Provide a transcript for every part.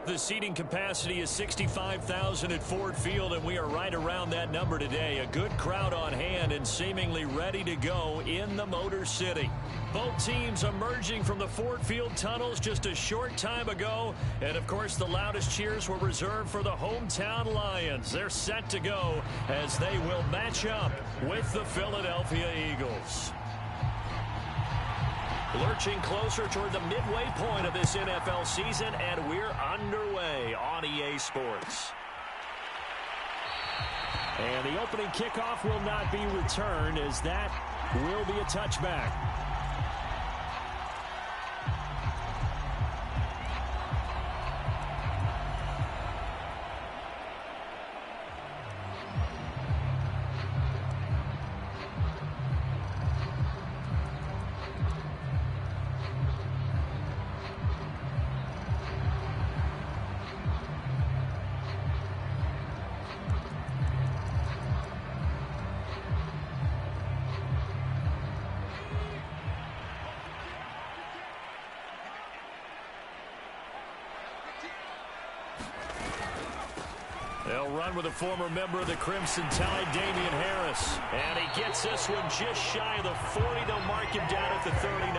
The seating capacity is 65,000 at Ford Field, and we are right around that number today. A good crowd on hand and seemingly ready to go in the Motor City. Both teams emerging from the Ford Field tunnels just a short time ago. And, of course, the loudest cheers were reserved for the hometown Lions. They're set to go as they will match up with the Philadelphia Eagles. Lurching closer toward the midway point of this NFL season, and we're underway on EA Sports. And the opening kickoff will not be returned, as that will be a touchback. They'll run with a former member of the Crimson Tide, Damian Harris. And he gets this one just shy of the 40. They'll mark him down at the 39.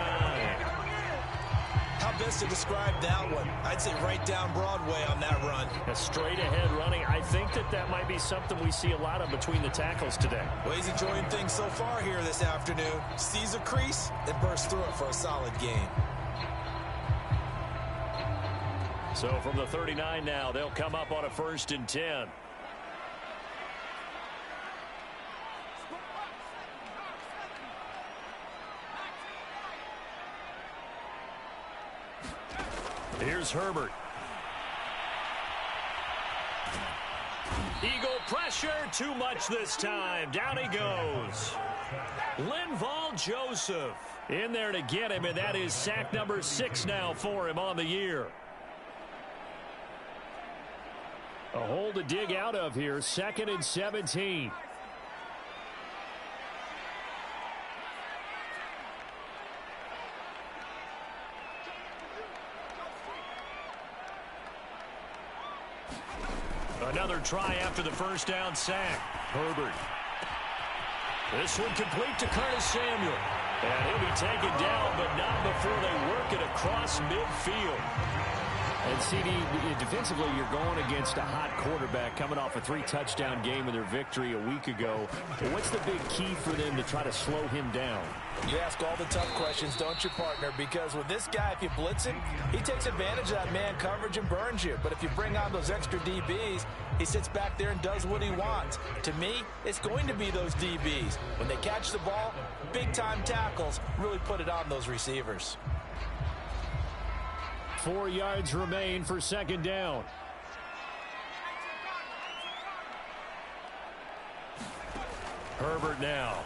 How best to describe that one? I'd say right down Broadway on that run. A straight ahead running. I think that might be something we see a lot of between the tackles today. Well, he's enjoying things so far here this afternoon. Sees a crease, then bursts through it for a solid gain. So from the 39 now, they'll come up on a 1st and 10. Here's Herbert. Eagle pressure, too much this time. Down he goes. Linval Joseph in there to get him, and that is sack number 6 now for him on the year. A hole to dig out of here, 2nd and 17. Another try after the first down sack. Herbert. This one complete to Curtis Samuel. And he'll be taken down, but not before they work it across midfield. And, CD, defensively, you're going against a hot quarterback coming off a 3-touchdown game in their victory a week ago. But what's the big key for them to try to slow him down? You ask all the tough questions, don't you, partner? Because with this guy, if you blitz him, he takes advantage of that man coverage and burns you. But if you bring on those extra DBs, he sits back there and does what he wants. To me, it's going to be those DBs. When they catch the ball, big-time tackles really put it on those receivers. 4 yards remain for 2nd down. Herbert now.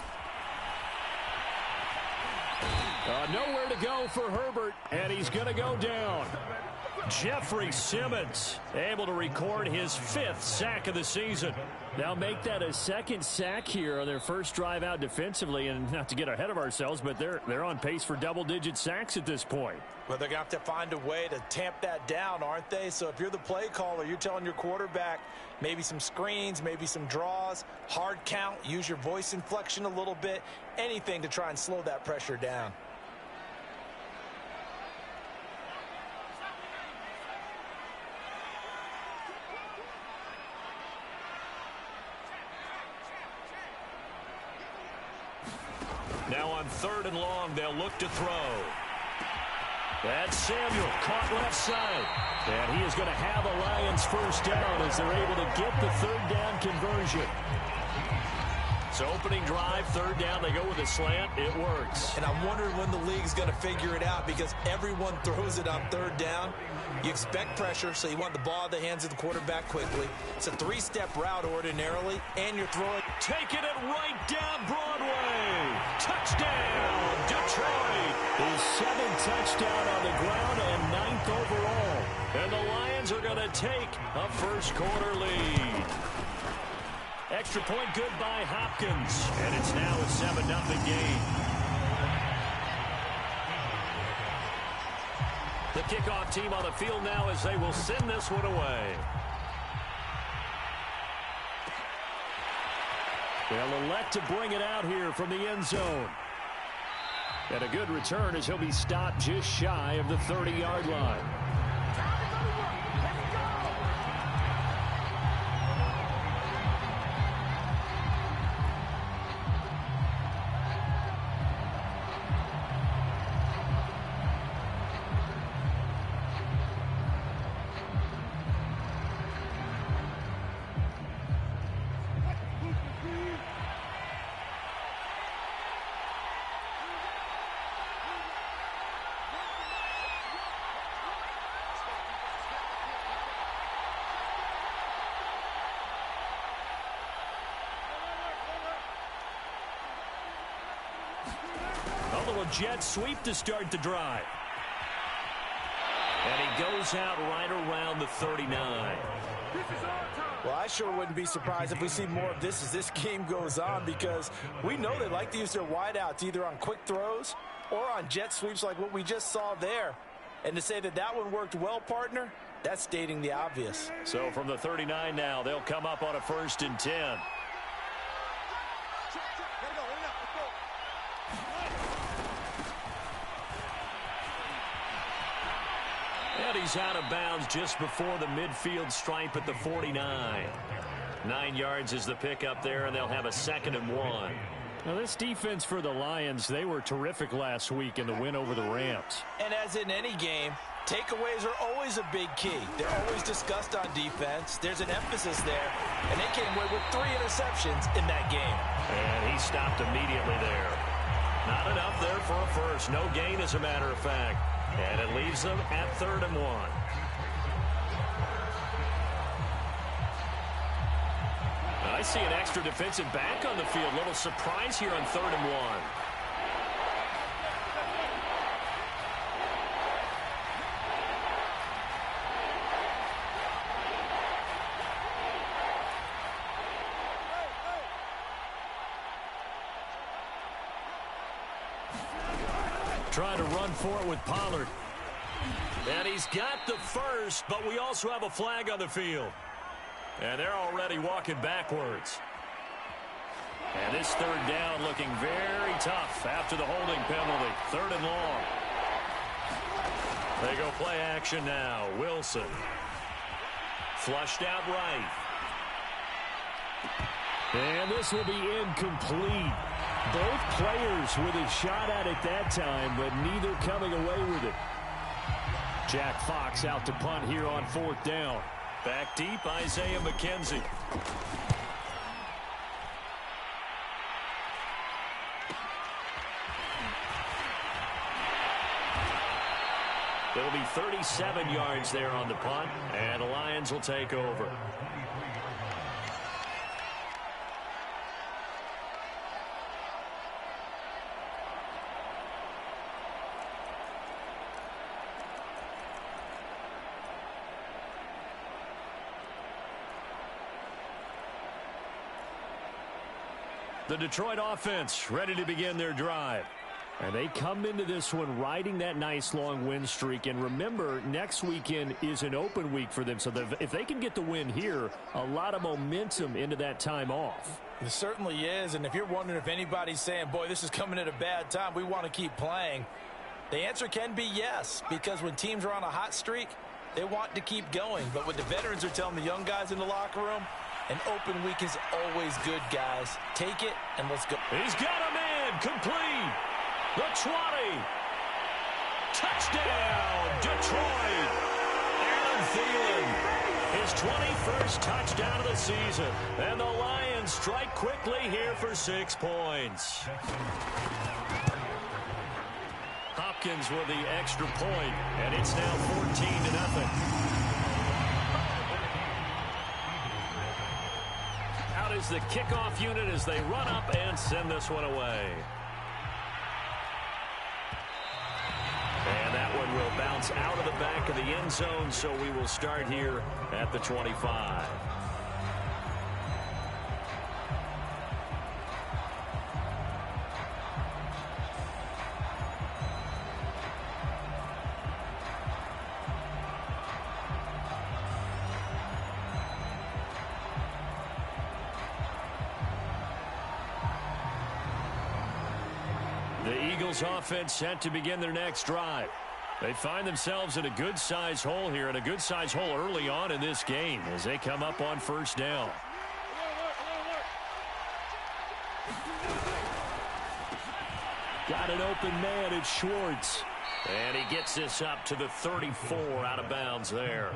Nowhere to go for Herbert, and he's going to go down. Jeffrey Simmons able to record his 5th sack of the season. Now make that a 2nd sack here on their first drive out defensively, and not to get ahead of ourselves, but they're on pace for double-digit sacks at this point. Well, they're going to have to find a way to tamp that down, aren't they? So if you're the play caller, you're telling your quarterback maybe some screens, maybe some draws, hard count, use your voice inflection a little bit, anything to try and slow that pressure down. Now on 3rd and long, they'll look to throw. That's Samuel, caught left side. And he is going to have a Lions first down as they're able to get the 3rd down conversion. So opening drive, 3rd down, they go with a slant. It works. And I'm wondering when the league's going to figure it out, because everyone throws it on 3rd down. You expect pressure, so you want the ball in the hands of the quarterback quickly. It's a 3-step route ordinarily, and you're throwing. Taking it right down Broadway. Touchdown, Detroit. His 7th touchdown on the ground and 9th overall. And the Lions are going to take a first-quarter lead. Extra point good by Hopkins. And it's now a 7-0 game. The kickoff team on the field now as they will send this one away. They'll elect to bring it out here from the end zone. And a good return as he'll be stopped just shy of the 30-yard line. A little jet sweep to start the drive. And he goes out right around the 39. Well, I sure wouldn't be surprised if we see more of this as this game goes on, because we know they like to use their wideouts either on quick throws or on jet sweeps like what we just saw there. And to say that that one worked well, partner, that's stating the obvious. So from the 39 now, they'll come up on a 1st and 10. And he's out of bounds just before the midfield stripe at the 49. 9 yards is the pickup there, and they'll have a 2nd and 1. Now, this defense for the Lions, they were terrific last week in the win over the Rams. And as in any game, takeaways are always a big key. They're always discussed on defense. There's an emphasis there, and they came away with 3 interceptions in that game. And he stopped immediately there. Not enough there for a first. No gain, as a matter of fact. And it leaves them at 3rd and 1. I see an extra defensive back on the field. Little surprise here on 3rd and 1. Trying to run for it with Pollard. And he's got the first, but we also have a flag on the field. And they're already walking backwards. And this 3rd down looking very tough after the holding penalty. 3rd and long. They go play action now. Wilson. Flushed out right. And this will be incomplete. Both players with a shot at it that time, but neither coming away with it. Jack Fox out to punt here on 4th down. Back deep, Isaiah McKenzie. It'll be 37 yards there on the punt, and the Lions will take over. The Detroit offense ready to begin their drive. And they come into this one riding that nice long win streak. And remember, next weekend is an open week for them. So if they can get the win here, a lot of momentum into that time off. It certainly is. And if you're wondering if anybody's saying, boy, this is coming at a bad time, we want to keep playing, the answer can be yes. Because when teams are on a hot streak, they want to keep going. But what the veterans are telling the young guys in the locker room, an open week is always good, guys. Take it, and let's go. He's got a man complete. The 20. Touchdown, Detroit. Adam Thielen, his 21st touchdown of the season. And the Lions strike quickly here for 6 points. Hopkins with the extra point, and it's now 14-0. Out is the kickoff unit as they run up and send this one away. And that one will bounce out of the back of the end zone, so we will start here at the 25. Eagles offense set to begin their next drive. They find themselves in a good-sized hole here, and a good-sized hole early on in this game as they come up on first down. Got an open man, it's Schwartz. And he gets this up to the 34 out of bounds there.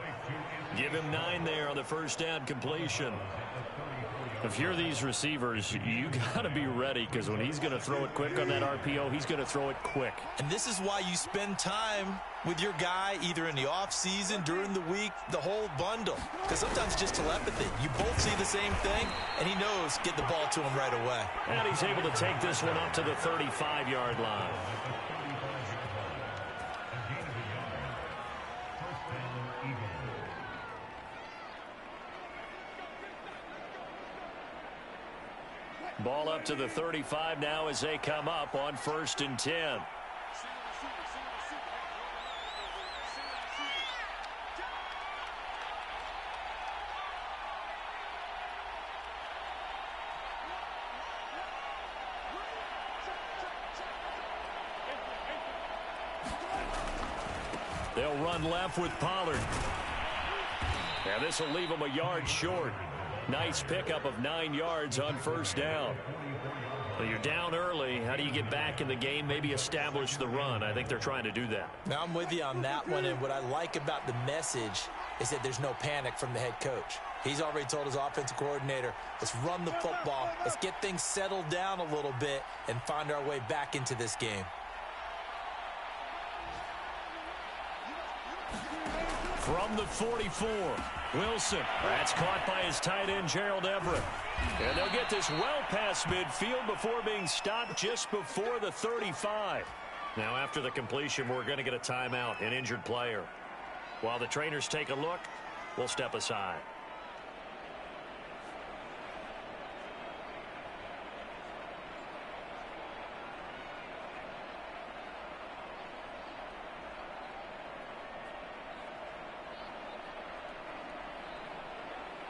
Give him 9 there on the first down completion. If you're these receivers, you got to be ready, because when he's going to throw it quick on that RPO, he's going to throw it quick. And this is why you spend time with your guy either in the offseason, during the week, the whole bundle. Because sometimes it's just telepathy. You both see the same thing, and he knows get the ball to him right away. And he's able to take this one up to the 35-yard line. Ball up to the 35 now as they come up on 1st and 10. They'll run left with Pollard. And this will leave them a yard short. Nice pickup of 9 yards on first down. Well, you're down early. How do you get back in the game? Maybe establish the run. I think they're trying to do that. Now, I'm with you on that one, and what I like about the message is that there's no panic from the head coach. He's already told his offensive coordinator, let's run the football, let's get things settled down a little bit and find our way back into this game. From the 44, Wilson. That's caught by his tight end, Gerald Everett. And they'll get this well past midfield before being stopped just before the 35. Now, after the completion, we're going to get a timeout, an injured player. While the trainers take a look, we'll step aside.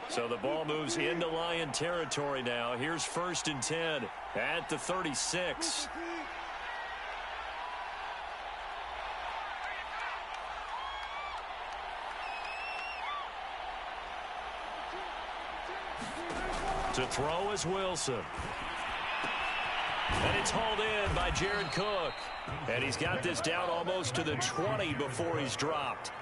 So the ball moves into Lion territory now. Here's 1st and 10 at the 36. To throw is Wilson. And it's hauled in by Jared Cook. And he's got this down almost to the 20 before he's dropped.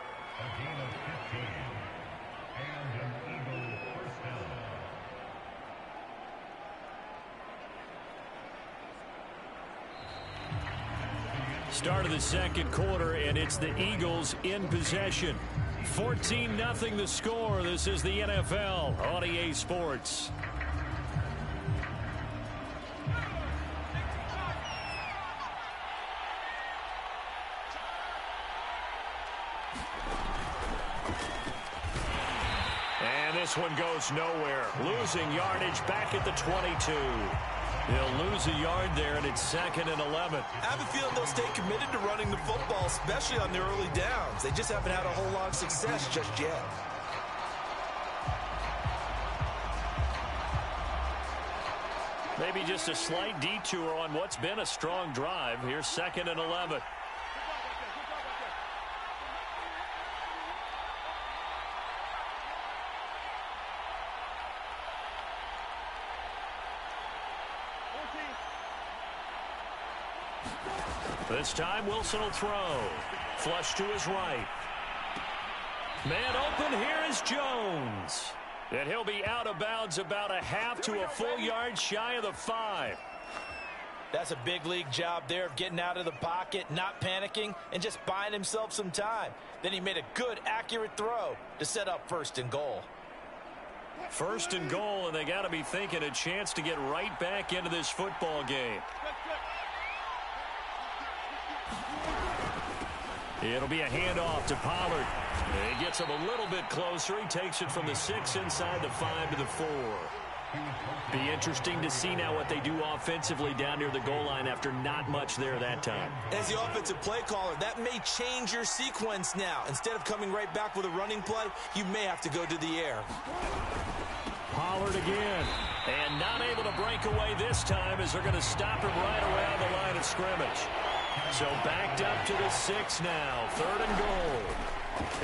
Start of the second quarter, and it's the Eagles in possession. 14-0 the score. This is the NFL on EA Sports. And this one goes nowhere. Losing yardage back at the 22. They'll lose a yard there, and it's 2nd and 11. I have a feeling they'll stay committed to running the football, especially on their early downs. They just haven't had a whole lot of success just yet. Maybe just a slight detour on what's been a strong drive. Here's 2nd and 11. This time, Wilson will throw. Flush to his right. Man open, here is Jones. And he'll be out of bounds about a half to a full yard shy of the 5. That's a big league job there of getting out of the pocket, not panicking, and just buying himself some time. Then he made a good, accurate throw to set up 1st and goal. 1st and goal, and they got to be thinking a chance to get right back into this football game. It'll be a handoff to Pollard. He gets him a little bit closer. He takes it from the 6 inside the 5 to the 4. Be interesting to see now what they do offensively down near the goal line after not much there that time. As the offensive play caller, that may change your sequence now. Instead of coming right back with a running play, you may have to go to the air. Pollard again. And not able to break away this time as they're going to stop him right around the line of scrimmage. So backed up to the 6 now. 3rd and goal.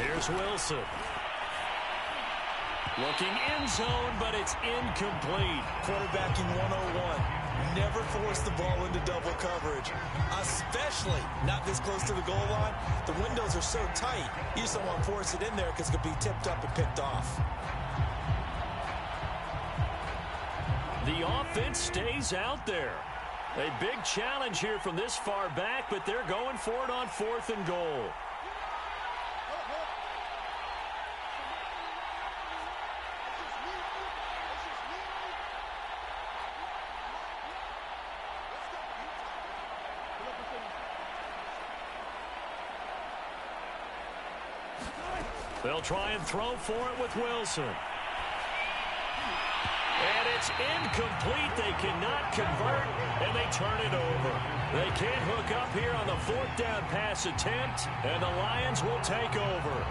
Here's Wilson. Looking end zone, but it's incomplete. Quarterbacking 101. Never force the ball into double coverage, especially not this close to the goal line. The windows are so tight, you just don't want to force it in there because it could be tipped up and picked off. The offense stays out there. A big challenge here from this far back, but they're going for it on 4th and goal. They'll try and throw for it with Wilson. And it's incomplete. They cannot convert, and they turn it over. They can't hook up here on the 4th down pass attempt, and the Lions will take over.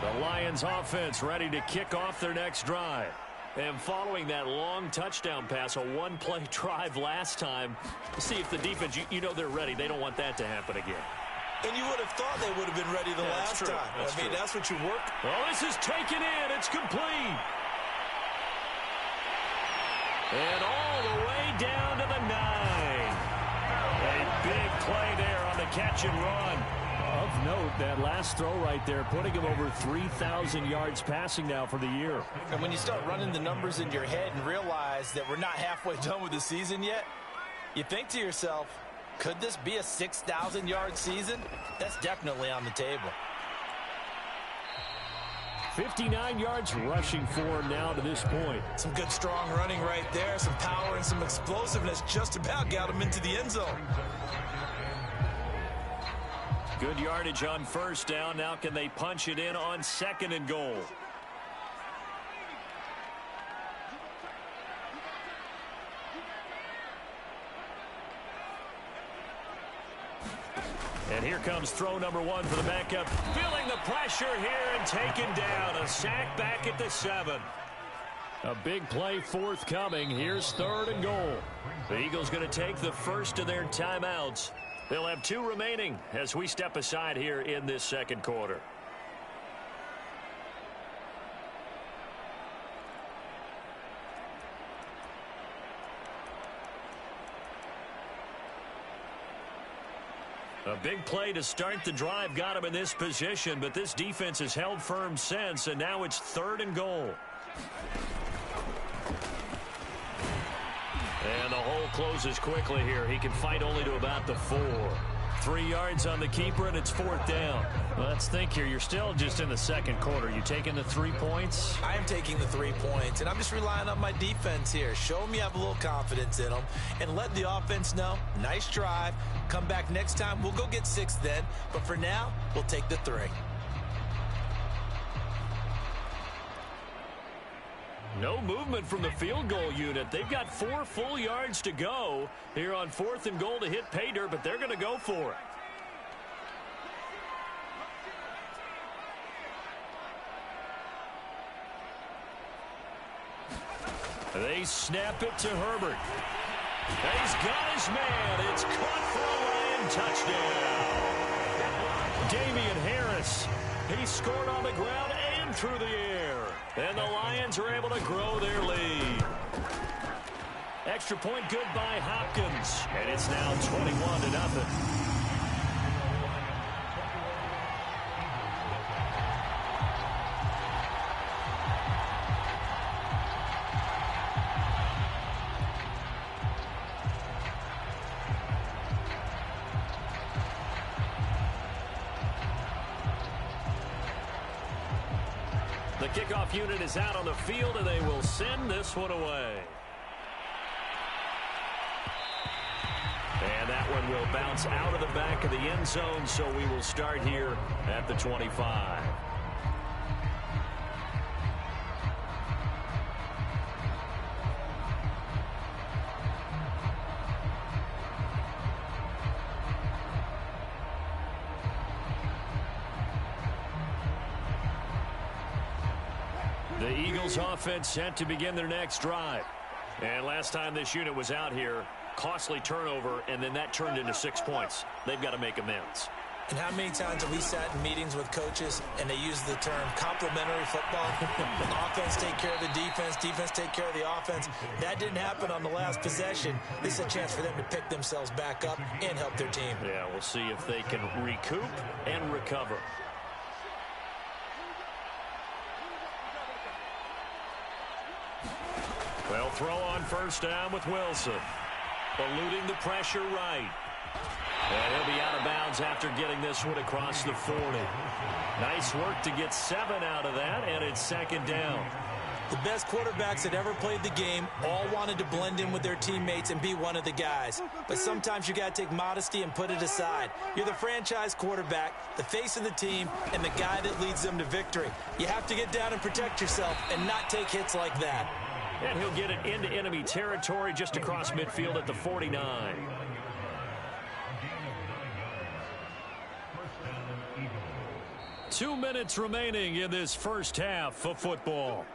The Lions offense ready to kick off their next drive. And following that long touchdown pass, a one-play drive last time, see if the defense, you know they're ready. They don't want that to happen again. And you would have thought they would have been ready the last time. That's what you work. Well, this is taken in. It's complete. And all the way down to the 9. A big play there on the catch and run. Of note, that last throw right there, putting him over 3,000 yards passing now for the year. And when you start running the numbers in your head and realize that we're not halfway done with the season yet, you think to yourself, could this be a 6,000-yard season? That's definitely on the table. 59 yards rushing for him now to this point. Some good, strong running right there. Some power and some explosiveness just about got him into the end zone. Good yardage on 1st down. Now can they punch it in on 2nd and goal? And here comes throw number 1 for the backup. Feeling the pressure here and taken down. A sack back at the 7. A big play forthcoming. Here's 3rd and goal. The Eagles going to take the first of their timeouts. They'll have 2 remaining as we step aside here in this 2nd quarter. A big play to start the drive got him in this position, but this defense has held firm since, and now it's 3rd and goal. And the hole closes quickly here. He can fight only to about the 4. 3 yards on the keeper, and it's 4th down. Let's think here. You're still just in the 2nd quarter. You taking the 3 points? I am taking the 3 points, and I'm just relying on my defense here. Show them you have a little confidence in them, and let the offense know, nice drive. Come back next time. We'll go get 6 then, but for now, we'll take the 3. No movement from the field goal unit. They've got 4 full yards to go here on 4th and goal to hit pay dirt, but they're going to go for it. They snap it to Herbert. He's got his man. It's caught for a Lion touchdown. Damian Harris. He scored on the ground and through the air. And the Lions are able to grow their lead. Extra point good by Hopkins. And it's now 21-0. The kickoff unit is out on the field, and they will send this one away. And that one will bounce out of the back of the end zone, so we will start here at the 25. The Eagles offense set to begin their next drive. And last time this unit was out here, costly turnover, and then that turned into 6 points. They've got to make amends. And how many times have we sat in meetings with coaches and they use the term complementary football? Offense take care of the defense, defense take care of the offense. That didn't happen on the last possession. This is a chance for them to pick themselves back up and help their team. Yeah, we'll see if they can recoup and recover. Well, throw on first down with Wilson. Eluding the pressure right. And he'll be out of bounds after getting this one across the 40. Nice work to get 7 out of that, and it's second down. The best quarterbacks that ever played the game all wanted to blend in with their teammates and be one of the guys. But sometimes you got to take modesty and put it aside. You're the franchise quarterback, the face of the team, and the guy that leads them to victory. You have to get down and protect yourself and not take hits like that. And he'll get it into enemy territory just across midfield at the 49. 2 minutes remaining in this first half of football.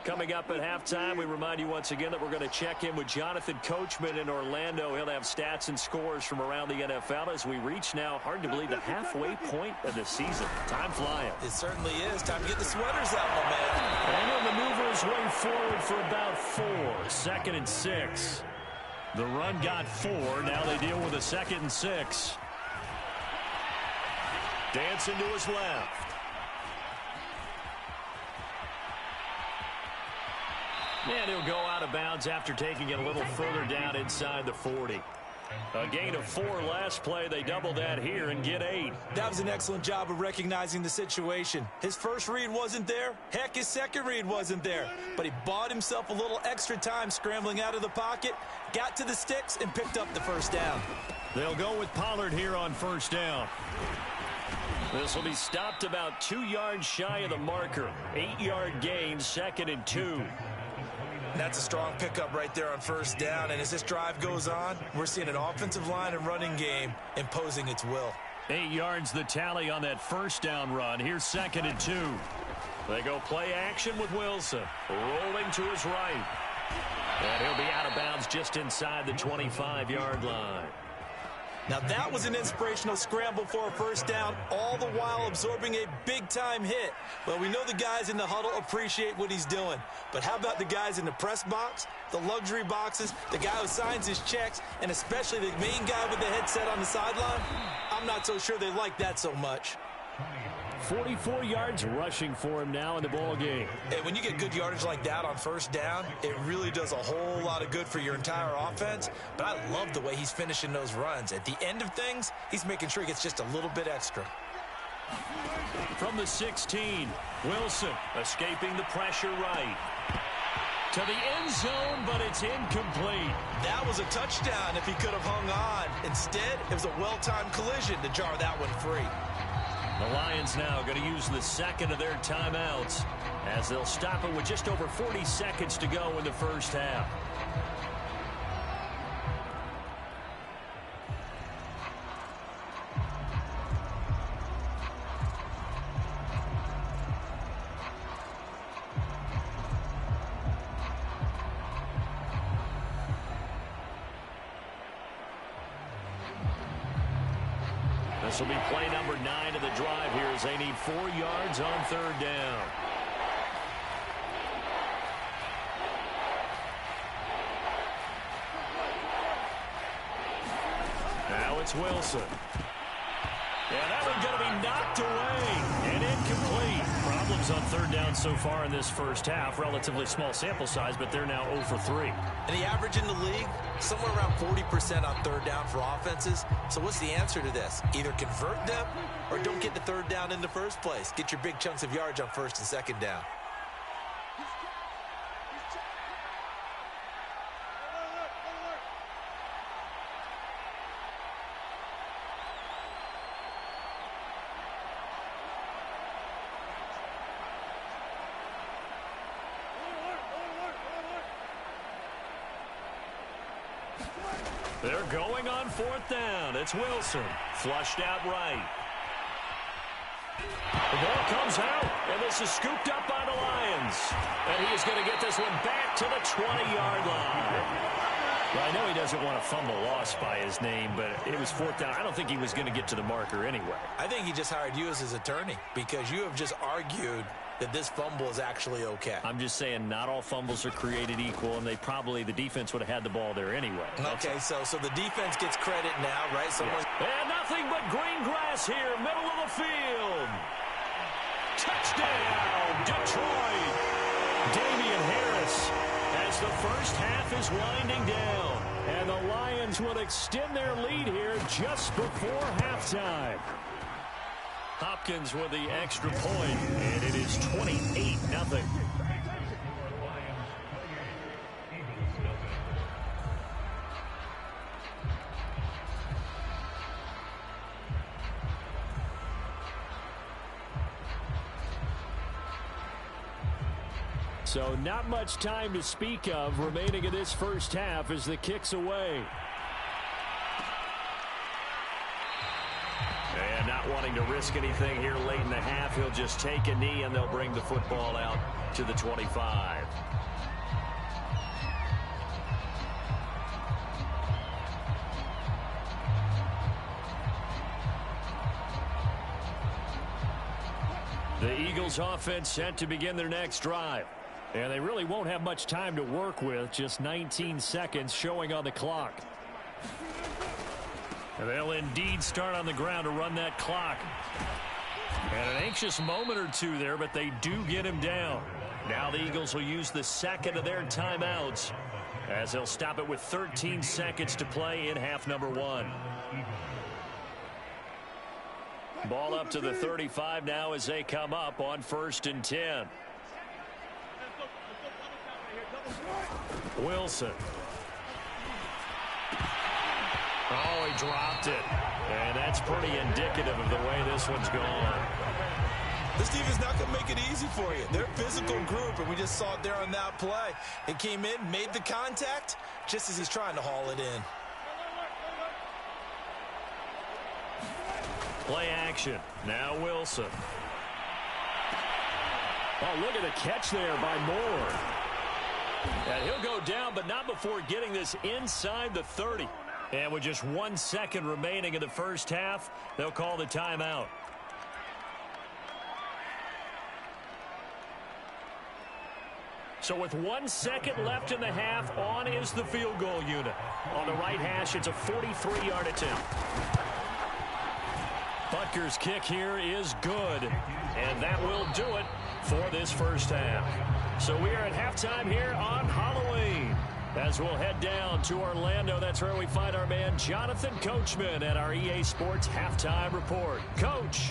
Coming up at halftime, we remind you once again that we're going to check in with Jonathan Coachman in Orlando. He'll have stats and scores from around the NFL as we reach now, hard to believe, the halfway point of the season. Time flying. It certainly is. Time to get the sweaters out, my man. And he'll maneuver his way forward for about 4. 2nd and 6. The run got 4. Now they deal with a 2nd and 6. Dancing to his left. And he'll go out of bounds after taking it a little further down inside the 40. A gain of 4 last play. They double that here and get 8. That was an excellent job of recognizing the situation. His first read wasn't there. Heck, his second read wasn't there. But he bought himself a little extra time scrambling out of the pocket, got to the sticks, and picked up the first down. They'll go with Pollard here on first down. This will be stopped about 2 yards shy of the marker. 8-yard gain, 2nd and 2. That's a strong pickup right there on first down. And as this drive goes on, we're seeing an offensive line and running game imposing its will. 8 yards the tally on that first down run. Here's 2nd and 2. They go play action with Wilson. Rolling to his right. And he'll be out of bounds just inside the 25-yard line. Now that was an inspirational scramble for a first down, all the while absorbing a big-time hit. Well, we know the guys in the huddle appreciate what he's doing. But how about the guys in the press box, the luxury boxes, the guy who signs his checks, and especially the main guy with the headset on the sideline? I'm not so sure they like that so much. 44 yards rushing for him now in the ball game. And when you get good yardage like that on first down, it really does a whole lot of good for your entire offense. But I love the way he's finishing those runs. At the end of things, he's making sure he gets just a little bit extra. From the 16, Wilson escaping the pressure right. To the end zone, but it's incomplete. That was a touchdown if he could have hung on. Instead, it was a well-timed collision to jar that one free. The Lions now going to use the second of their timeouts as they'll stop it with just over 40 seconds to go in the first half. This will be play number 9 of the drive here as they need 4 yards on third down. Now it's Wilson. Yeah, that one's going to be knocked away and incomplete. Problems on third down so far in this first half. Relatively small sample size, but they're now 0 for 3. And the average in the league, somewhere around 40% on third down for offenses. So what's the answer to this? Either convert them or don't get the third down in the first place. Get your big chunks of yards on first and second down. They're going on 4th down. It's Wilson. Flushed out right. The ball comes out, and this is scooped up by the Lions. And he is going to get this one back to the 20-yard line. Well, I know he doesn't want to fumble loss by his name, but it was 4th down. I don't think he was going to get to the marker anyway. I think he just hired you as his attorney because you have just argued that this fumble is actually okay. I'm just saying not all fumbles are created equal, and the defense would have had the ball there anyway. Okay, so the defense gets credit now, right? Yes. And nothing but green grass here, middle of the field. Touchdown, Detroit. Damian Harris as the first half is winding down. And the Lions will extend their lead here just before halftime. Hopkins with the extra point, and it is 28-0. So not much time to speak of remaining in this first half as the kick's away. And not wanting to risk anything here late in the half, he'll just take a knee and they'll bring the football out to the 25. The Eagles offense set to begin their next drive. And they really won't have much time to work with, just 19 seconds showing on the clock. And they'll indeed start on the ground to run that clock. And an anxious moment or two there, but they do get him down. Now the Eagles will use the second of their timeouts as they'll stop it with 13 seconds to play in half number 1. Ball up to the 35 now as they come up on 1st and 10. Wilson. Oh, he dropped it. And that's pretty indicative of the way this one's gone. This team is not going to make it easy for you. They're a physical group, and we just saw it there on that play. It came in, made the contact, just as he's trying to haul it in. Play action. Now Wilson. Oh, look at the catch there by Moore. And he'll go down, but not before getting this inside the 30. And with just 1 second remaining in the first half, they'll call the timeout. So with 1 second left in the half, on is the field goal unit. On the right hash, it's a 43-yard attempt. Butker's kick here is good, and that will do it for this first half. So we are at halftime here on Halloween. As we'll head down to Orlando, that's where we find our man Jonathan Coachman at our EA Sports Halftime Report. Coach.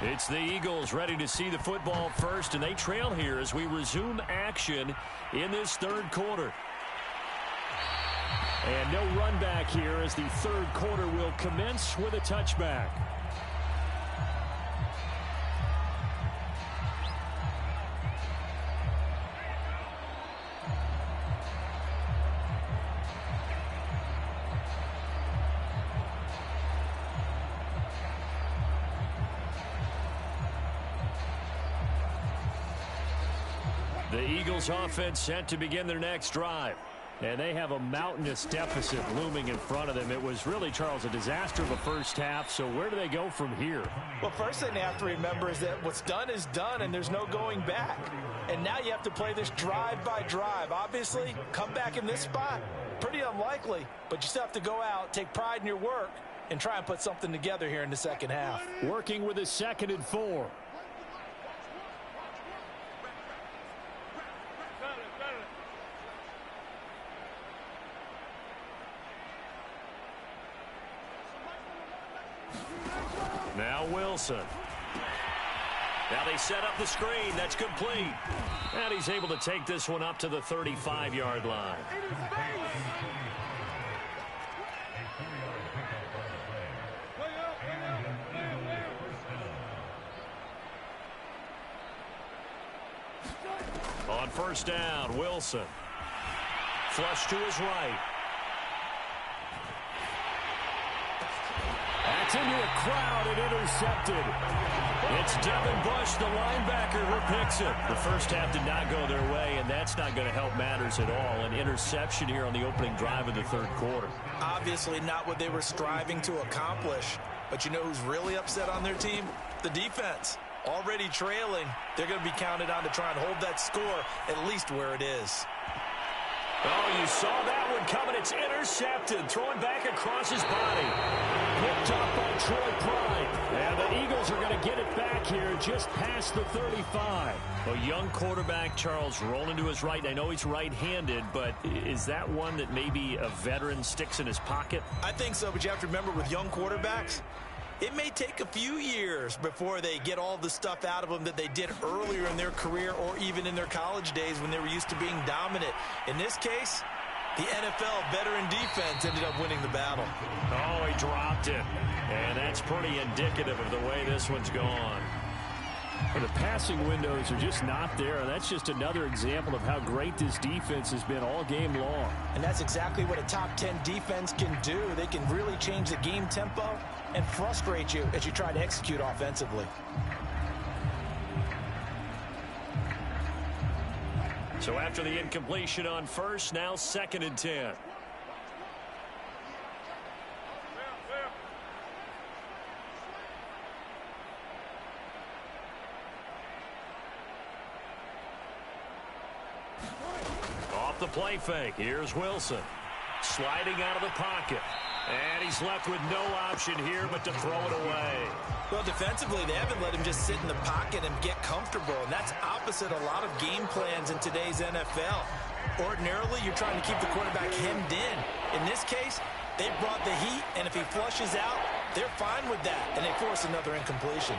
It's the Eagles ready to see the football first, and they trail here as we resume action in this third quarter. And no run back here as the third quarter will commence with a touchback. The Eagles offense set to begin their next drive. And they have a mountainous deficit looming in front of them. It was really, Charles, a disaster of a first half. So where do they go from here? Well, first thing they have to remember is that what's done is done, and there's no going back. And now you have to play this drive by drive. Obviously, come back in this spot, pretty unlikely. But you still have to go out, take pride in your work, and try and put something together here in the second half. Working with a 2nd and 4. Now Wilson. Now they set up the screen. That's complete. And he's able to take this one up to the 35-yard line. On first down, Wilson. Flush to his right. That's into a crowd and intercepted. It's Devin Bush, the linebacker, who picks it. The first half did not go their way, and that's not going to help matters at all. An interception here on the opening drive of the third quarter. Obviously not what they were striving to accomplish. But you know who's really upset on their team? The defense. Already trailing, they're going to be counted on to try and hold that score at least where it is. Oh, you saw that one coming. It's intercepted. Throwing back across his body. Picked up by Troy Pride. And the Eagles are going to get it back here just past the 35. A young quarterback, Charles, rolling to his right. I know he's right-handed, but is that one that maybe a veteran sticks in his pocket? I think so, but you have to remember with young quarterbacks, it may take a few years before they get all the stuff out of them that they did earlier in their career or even in their college days when they were used to being dominant. In this case, the NFL veteran defense ended up winning the battle. Oh, he dropped it. And that's pretty indicative of the way this one's gone. The passing windows are just not there. That's just another example of how great this defense has been all game long. And that's exactly what a top 10 defense can do. They can really change the game tempo and frustrate you as you try to execute offensively. So after the incompletion on first, now 2nd and 10. Off the play fake. Here's Wilson. Sliding out of the pocket. And he's left with no option here but to throw it away. Well, defensively, they haven't let him just sit in the pocket and get comfortable. And that's opposite a lot of game plans in today's NFL. Ordinarily, you're trying to keep the quarterback hemmed in. In this case, they brought the heat, and if he flushes out, they're fine with that. And they force another incompletion.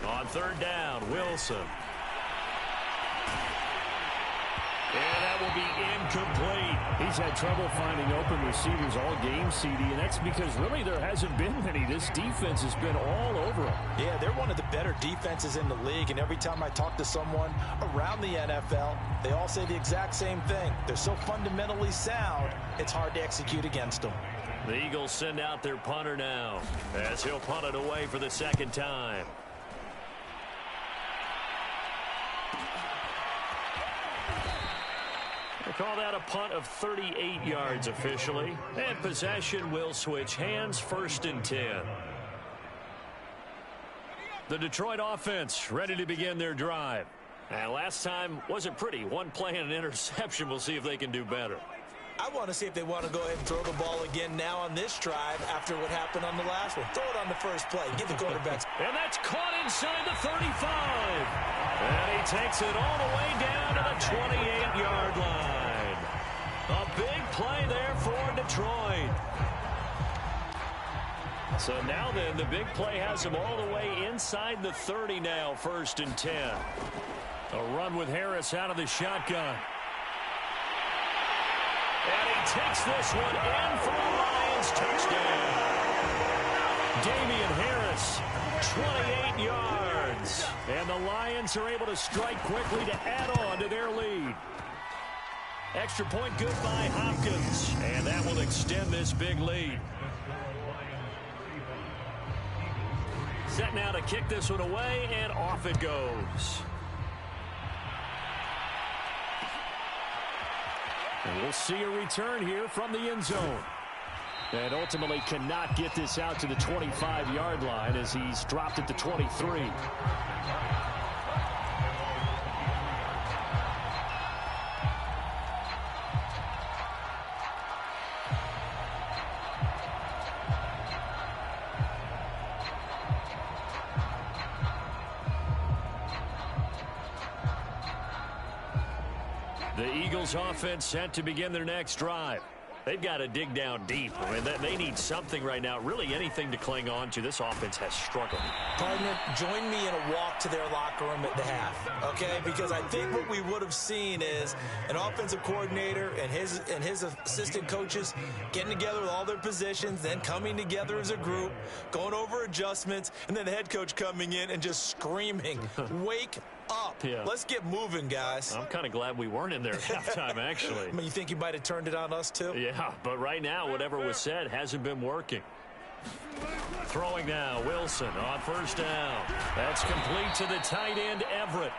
On third down, Wilson. And that will be incomplete. He's had trouble finding open receivers all game, CD, and that's because really there hasn't been many. This defense has been all over them. Yeah, they're one of the better defenses in the league, and every time I talk to someone around the NFL, they all say the exact same thing. They're so fundamentally sound, it's hard to execute against them. The Eagles send out their punter now as he'll punt it away for the second time. They call that a punt of 38 yards officially. And possession will switch hands, 1st and 10. The Detroit offense ready to begin their drive. And last time wasn't pretty. One play and an interception. We'll see if they can do better. I want to see if they want to go ahead and throw the ball again now on this drive after what happened on the last one. Throw it on the first play. Get the quarterbacks. And that's caught inside the 35. And he takes it all the way down to the 28-yard line. A big play there for Detroit. So now then, the big play has him all the way inside the 30 now, 1st and 10. A run with Harris out of the shotgun. And he takes this one in for a Lions touchdown. Damian Harris, 28 yards. And the Lions are able to strike quickly to add on to their lead. Extra point good by Hopkins. And that will extend this big lead. Set now to kick this one away, and off it goes. And we'll see a return here from the end zone. And ultimately cannot get this out to the 25-yard line as he's dropped at the 23. The Eagles offense set to begin their next drive. They've got to dig down deep. I mean, they need something right now, really anything to cling on to. This offense has struggled. Partner, join me in a walk to their locker room at the half, okay? Because I think what we would have seen is an offensive coordinator and his assistant coaches getting together with all their positions, then coming together as a group, going over adjustments, and then the head coach coming in and just screaming, wake up. Yeah. Let's get moving, guys. I'm kind of glad we weren't in there at halftime, actually. I mean, you think you might have turned it on us, too? Yeah, but right now, whatever was said hasn't been working. Throwing now, Wilson on first down. That's complete to the tight end, Everett.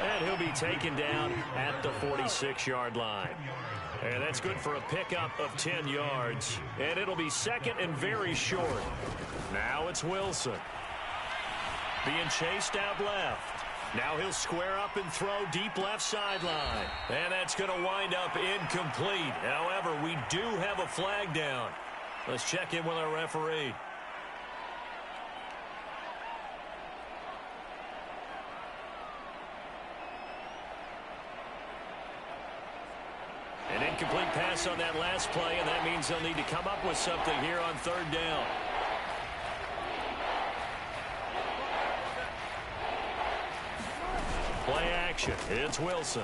And he'll be taken down at the 46-yard line. And that's good for a pickup of 10 yards. And it'll be second and very short. Now it's Wilson. Being chased out left. Now he'll square up and throw deep left sideline. And that's going to wind up incomplete. However, we do have a flag down. Let's check in with our referee. An incomplete pass on that last play, and that means they'll need to come up with something here on third down. Play action. It's Wilson.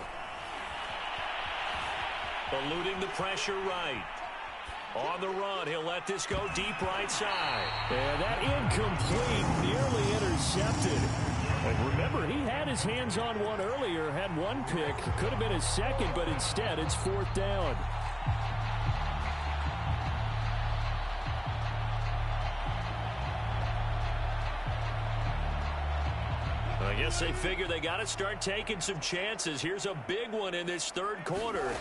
Eluding the pressure right. On the run, he'll let this go deep right side. And that incomplete, nearly intercepted. And remember, he had his hands on one earlier, had one pick. Could have been his second, but instead it's fourth down. I guess they figure they got to start taking some chances. Here's a big one in this third quarter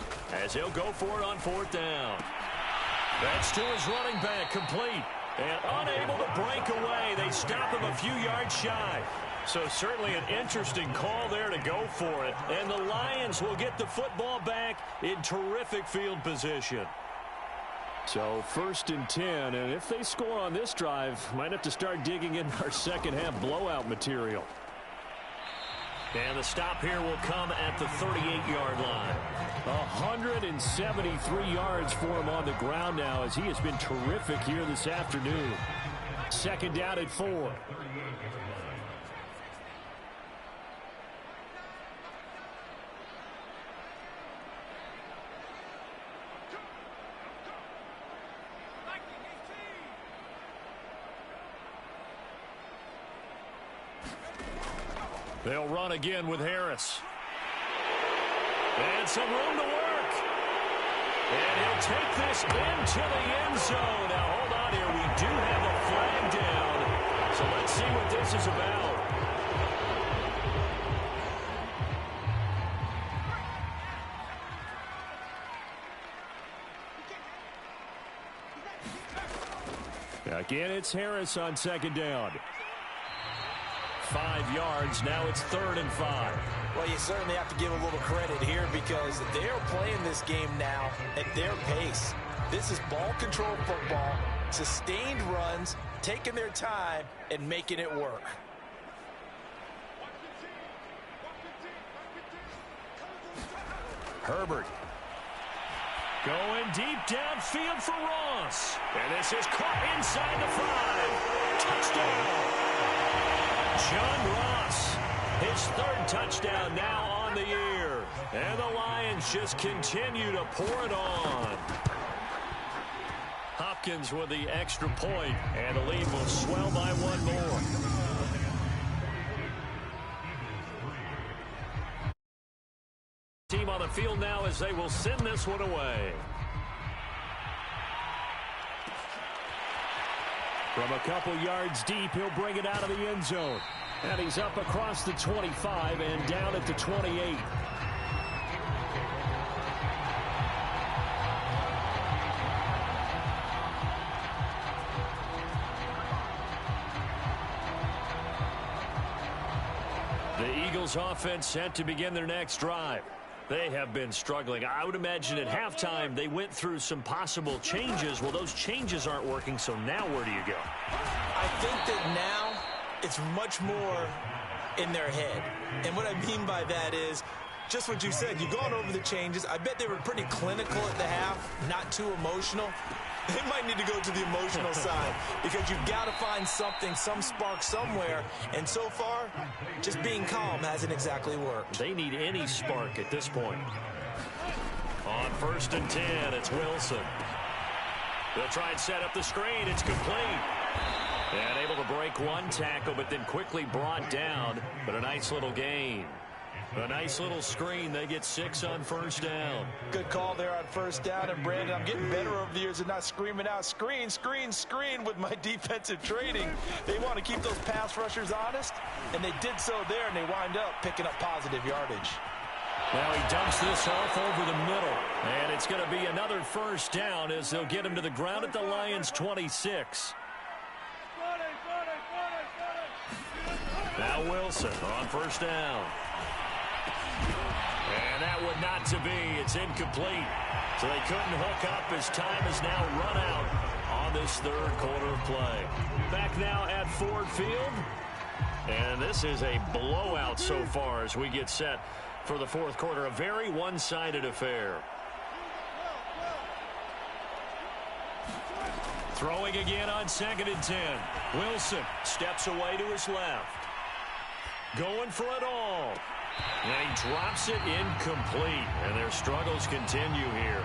as he'll go for it on fourth down. That's to his running back, complete. And unable to break away. They stop him a few yards shy. So certainly an interesting call there to go for it. And the Lions will get the football back in terrific field position. So 1st and 10, and if they score on this drive, might have to start digging in our second half blowout material. And the stop here will come at the 38-yard line. 173 yards for him on the ground now as he has been terrific here this afternoon. Second down at 4. They'll run again with Harris. And some room to work. And he'll take this into the end zone. Now, hold on here. We do have a flag down. So let's see what this is about. Again, it's Harris on second down. 5 yards. Now it's 3rd and 5. Well, you certainly have to give a little credit here because they're playing this game now at their pace. This is ball control football, sustained runs, taking their time and making it work. Herbert. Going deep downfield for Ross. And this is caught inside the 5. Touchdown. John Ross, his 3rd touchdown now on the year. And the Lions just continue to pour it on. Hopkins with the extra point, and the lead will swell by 1 more. Team on the field now as they will send this one away. From a couple yards deep, he'll bring it out of the end zone. And he's up across the 25 and down at the 28. The Eagles offense set to begin their next drive. They have been struggling. I would imagine at halftime they went through some possible changes. Well, those changes aren't working, so now where do you go? I think that now it's much more in their head. And what I mean by that is Just what you said. You've gone over the changes. I bet they were pretty clinical at the half, not too emotional. They might need to go to the emotional side because you've got to find something, some spark somewhere. And so far, just being calm hasn't exactly worked. They need any spark at this point. On 1st and 10, it's Wilson. They'll try and set up the screen. It's complete. And able to break one tackle, but then quickly brought down. But a nice little gain. A nice little screen. They get 6 on 1st down. Good call there on 1st down. And, Brandon, I'm getting better over the years of not screaming out, screen, screen, screen with my defensive training. They want to keep those pass rushers honest, and they did so there, and they wind up picking up positive yardage. Now he dumps this off over the middle. And it's going to be another 1st down as they'll get him to the ground at the Lions' 26. Now Wilson on 1st down. And that would not to be. It's incomplete. So they couldn't hook up as time has now run out on this 3rd quarter of play. Back now at Ford Field. And this is a blowout so far as we get set for the 4th quarter. A very one-sided affair. Throwing again on 2nd and 10. Wilson steps away to his left. Going for it all. And he drops it incomplete. And their struggles continue here.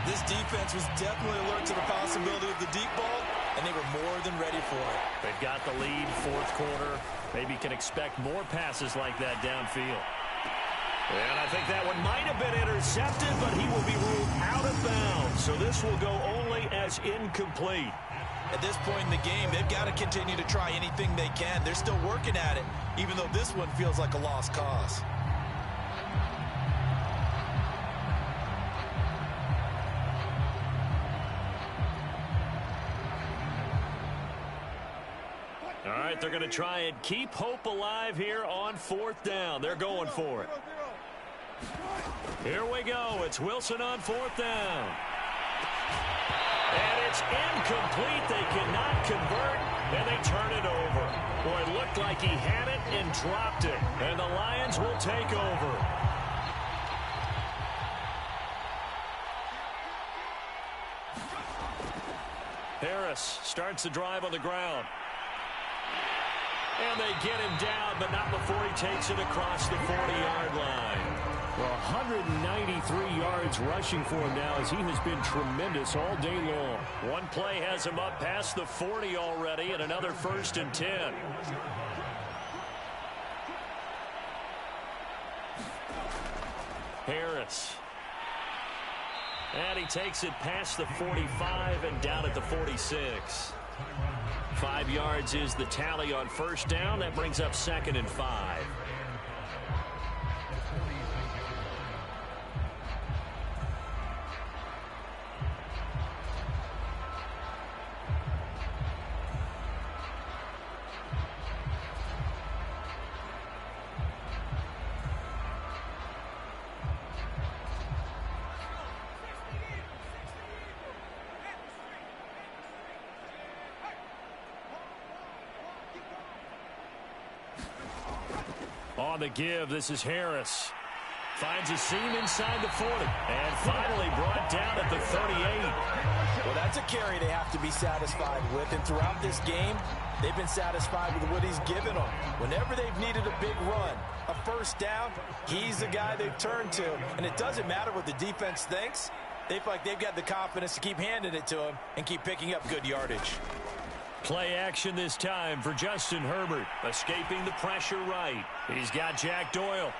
This defense was definitely alert to the possibility of the deep ball, and they were more than ready for it. They've got the lead, 4th quarter. Maybe can expect more passes like that downfield. And I think that one might have been intercepted, but he will be ruled out of bounds. So this will go only as incomplete. At this point in the game, they've got to continue to try anything they can. They're still working at it, even though this one feels like a lost cause. All right, they're going to try and keep hope alive here on 4th down. They're going for it. Here we go. It's Wilson on 4th down. And it's incomplete. They cannot convert, and they turn it over. Boy, it looked like he had it and dropped it. And the Lions will take over. Harris starts the drive on the ground. And they get him down, but not before he takes it across the 40-yard line. Well, 193 yards rushing for him now as he has been tremendous all day long. One play has him up past the 40 already, and another 1st and 10. Harris. And he takes it past the 45 and down at the 46. 5 yards is the tally on 1st down. That brings up 2nd and 5. On the give, this is Harris. Finds a seam inside the 40. And finally brought down at the 38. Well, that's a carry they have to be satisfied with. And throughout this game, they've been satisfied with what he's given them. Whenever they've needed a big run, a 1st down, he's the guy they've turned to. And it doesn't matter what the defense thinks. They feel like they've got the confidence to keep handing it to him and keep picking up good yardage. Play action this time for Justin Herbert. Escaping the pressure right. He's got Jack Doyle.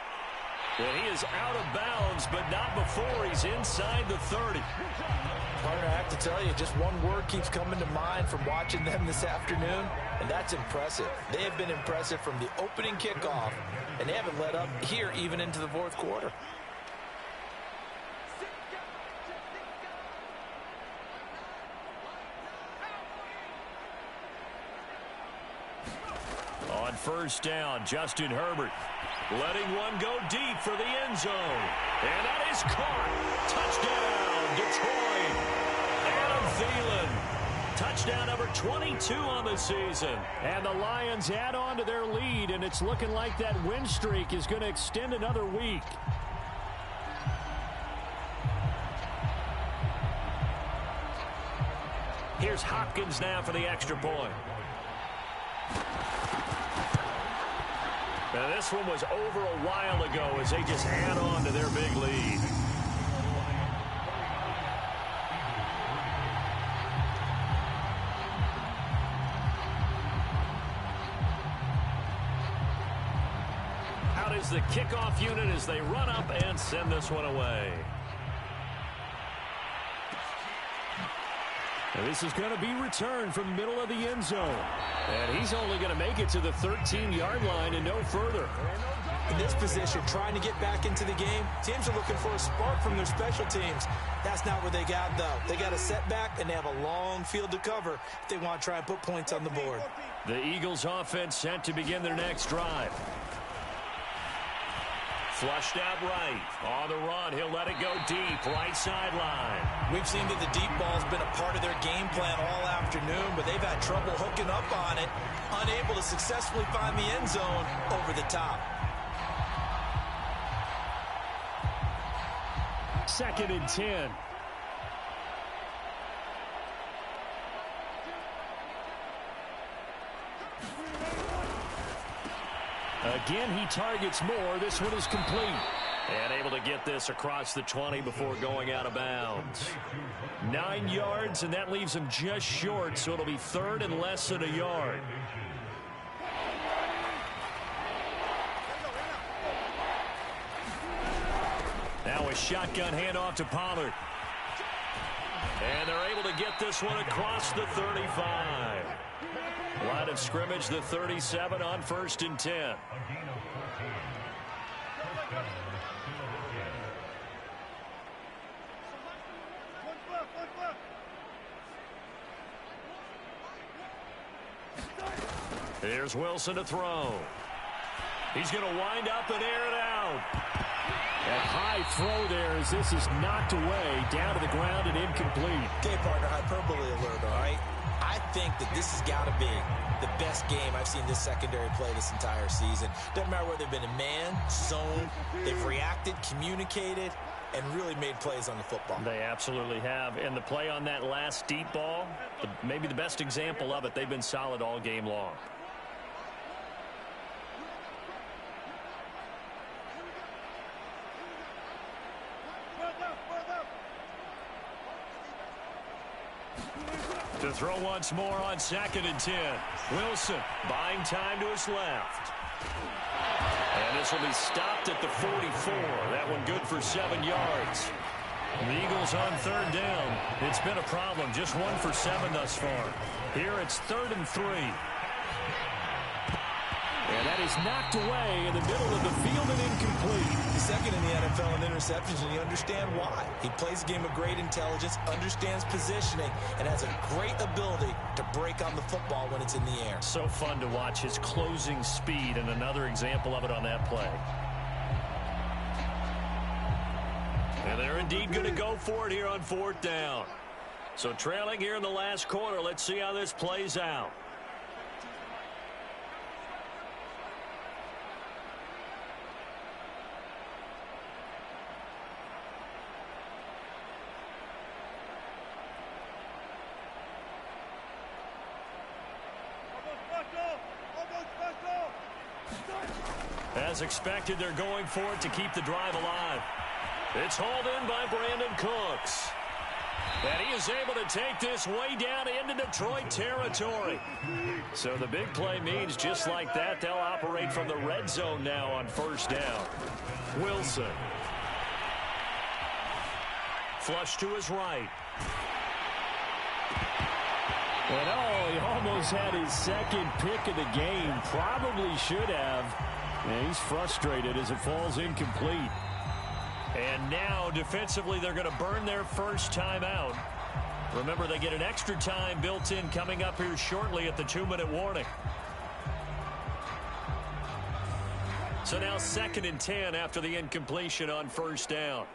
And he is out of bounds, but not before he's inside the 30. Partner, I have to tell you, just one word keeps coming to mind from watching them this afternoon, and that's impressive. They have been impressive from the opening kickoff, and they haven't let up here even into the 4th quarter. On 1st down, Justin Herbert letting one go deep for the end zone. And that is caught. Touchdown, Detroit. Adam Thielen Touchdown number 22 on the season. And the Lions add on to their lead, and it's looking like that win streak is going to extend another week. Here's Hopkins now for the extra point. Now this one was over a while ago as they just add on to their big lead. Out is the kickoff unit as they run up and send this one away. And this is going to be returned from the middle of the end zone. And he's only going to make it to the 13-yard line and no further. In this position, trying to get back into the game, teams are looking for a spark from their special teams. That's not what they got, though. They got a setback, and they have a long field to cover if they want to try and put points on the board. The Eagles offense set to begin their next drive. Flushed out right. On the run, he'll let it go deep. Right sideline. We've seen that the deep ball's been a part of their game plan all afternoon, but they've had trouble hooking up on it, unable to successfully find the end zone over the top. 2nd and 10. Again, he targets more. This one is complete. And able to get this across the 20 before going out of bounds. 9 yards, and that leaves him just short, so it'll be 3rd and less than a yard. Now a shotgun handoff to Pollard. And they're able to get this one across the 35. Line of scrimmage, the 37 on 1st and 10. Here's Wilson to throw. He's going to wind up and air it out. That high throw there as this is knocked away, down to the ground and incomplete. Okay, partner, hyperbole alert, all right? I think that this has got to be the best game I've seen this secondary play this entire season. Doesn't matter whether they've been in man, zone, they've reacted, communicated, and really made plays on the football. They absolutely have. And the play on that last deep ball, maybe the best example of it, they've been solid all game long. To throw once more on 2nd and 10. Wilson buying time to his left. And this will be stopped at the 44. That one good for 7 yards. The Eagles on 3rd down. It's been a problem. Just 1 for 7 thus far. Here it's 3rd and 3. And that is knocked away in the middle of the field and incomplete. He's second in the NFL in interceptions, and you understand why. He plays a game of great intelligence, understands positioning, and has a great ability to break on the football when it's in the air. So fun to watch his closing speed, and another example of it on that play. And they're indeed going to go for it here on 4th down. So trailing here in the last quarter, let's see how this plays out. As expected, they're going for it to keep the drive alive. It's hauled in by Brandon Cooks. And he is able to take this way down into Detroit territory. So the big play means just like that, they'll operate from the red zone now on 1st down. Wilson. Flush to his right. And oh, he almost had his 2nd pick of the game. Probably should have. And he's frustrated as it falls incomplete. And now, defensively, they're going to burn their first time out. Remember, they get an extra time built in coming up here shortly at the 2-minute warning. So now 2nd and 10 after the incompletion on 1st down.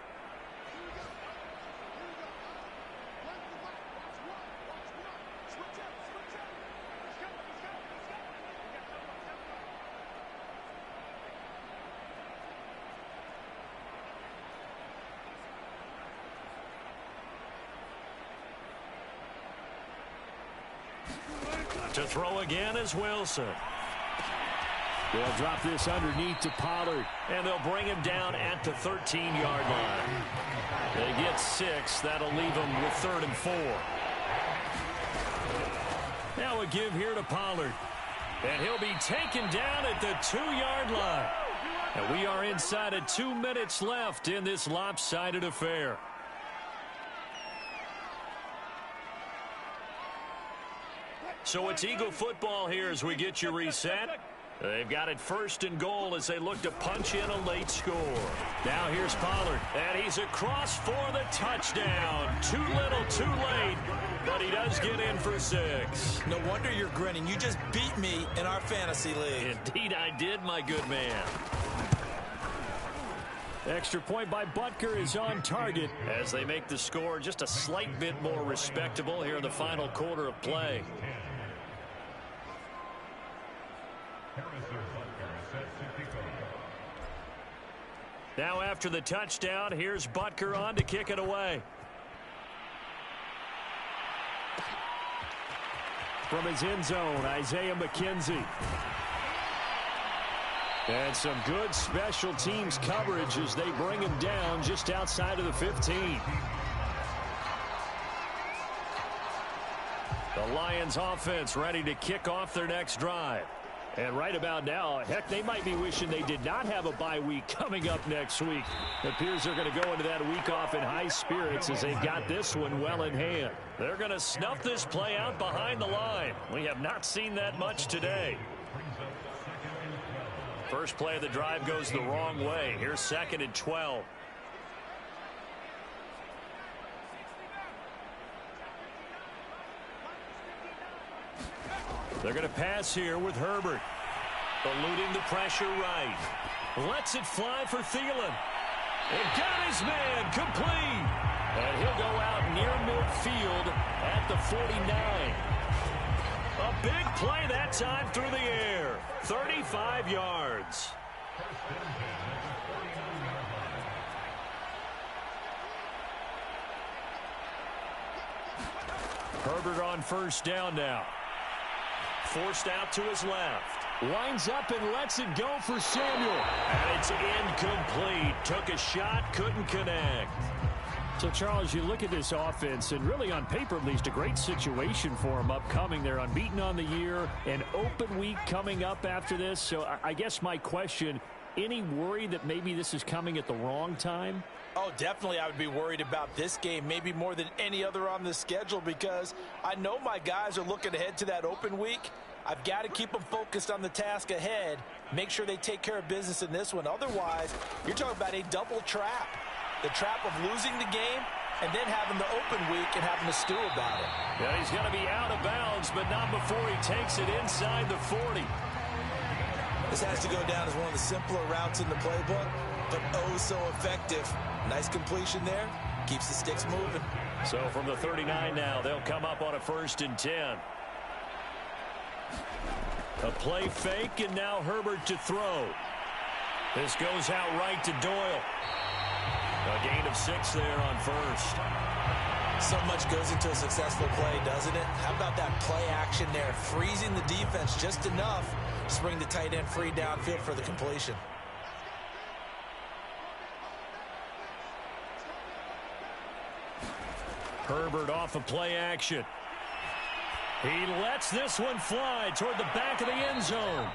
To throw again is Wilson. They'll drop this underneath to Pollard. And they'll bring him down at the 13-yard line. They get 6. That'll leave them with 3rd and 4. Now a give here to Pollard. And he'll be taken down at the 2-yard line. And we are inside of 2 minutes left in this lopsided affair. So it's Eagle football here as we get you reset. They've got it 1st and goal as they look to punch in a late score. Now here's Pollard, and he's across for the touchdown. Too little, too late, but he does get in for 6. No wonder you're grinning. You just beat me in our fantasy league. Indeed I did, my good man. Extra point by Butker is on target as they make the score just a slight bit more respectable here in the final quarter of play. Now after the touchdown, here's Butker on to kick it away. From his end zone, Isaiah McKenzie. And some good special teams coverage as they bring him down just outside of the 15. The Lions offense ready to kick off their next drive. And right about now, heck, they might be wishing they did not have a bye week coming up next week. It appears they're going to go into that week off in high spirits as they've got this one well in hand. They're going to snuff this play out behind the line. We have not seen that much today. First play of the drive goes the wrong way. Here's 2nd and 12. They're going to pass here with Herbert. Eluding the pressure right. Lets it fly for Thielen. And got his man complete. And he'll go out near midfield at the 49. A big play that time through the air. 35 yards. Herbert on 1st down now. Forced out to his left. Lines up and lets it go for Samuel. And it's incomplete. Took a shot, couldn't connect. So, Charles, you look at this offense, and really on paper at least a great situation for them upcoming. They're unbeaten on the year, an open week coming up after this. So I guess my question, any worry that maybe this is coming at the wrong time? Oh, definitely I would be worried about this game, maybe more than any other on the schedule, because I know my guys are looking ahead to that open week. I've got to keep them focused on the task ahead, make sure they take care of business in this one. Otherwise, you're talking about a double trap. The trap of losing the game and then having the open week and having to stew about it. Yeah, he's going to be out of bounds, but not before he takes it inside the 40. This has to go down as one of the simpler routes in the playbook, but oh so effective. Nice completion there. Keeps the sticks moving. So from the 39 now, they'll come up on a 1st and 10. A play fake, and now Herbert to throw. This goes out right to Doyle. A gain of 6 there on 1st. So much goes into a successful play, doesn't it? How about that play action there? Freezing the defense just enough to bring the tight end free downfield for the completion. Herbert off of play action. He lets this one fly toward the back of the end zone.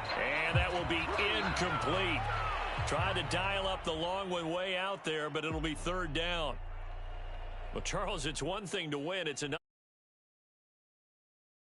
And that will be incomplete. Tried to dial up the long one way out there, but it'll be 3rd down. Well, Charles, it's one thing to win. It's another.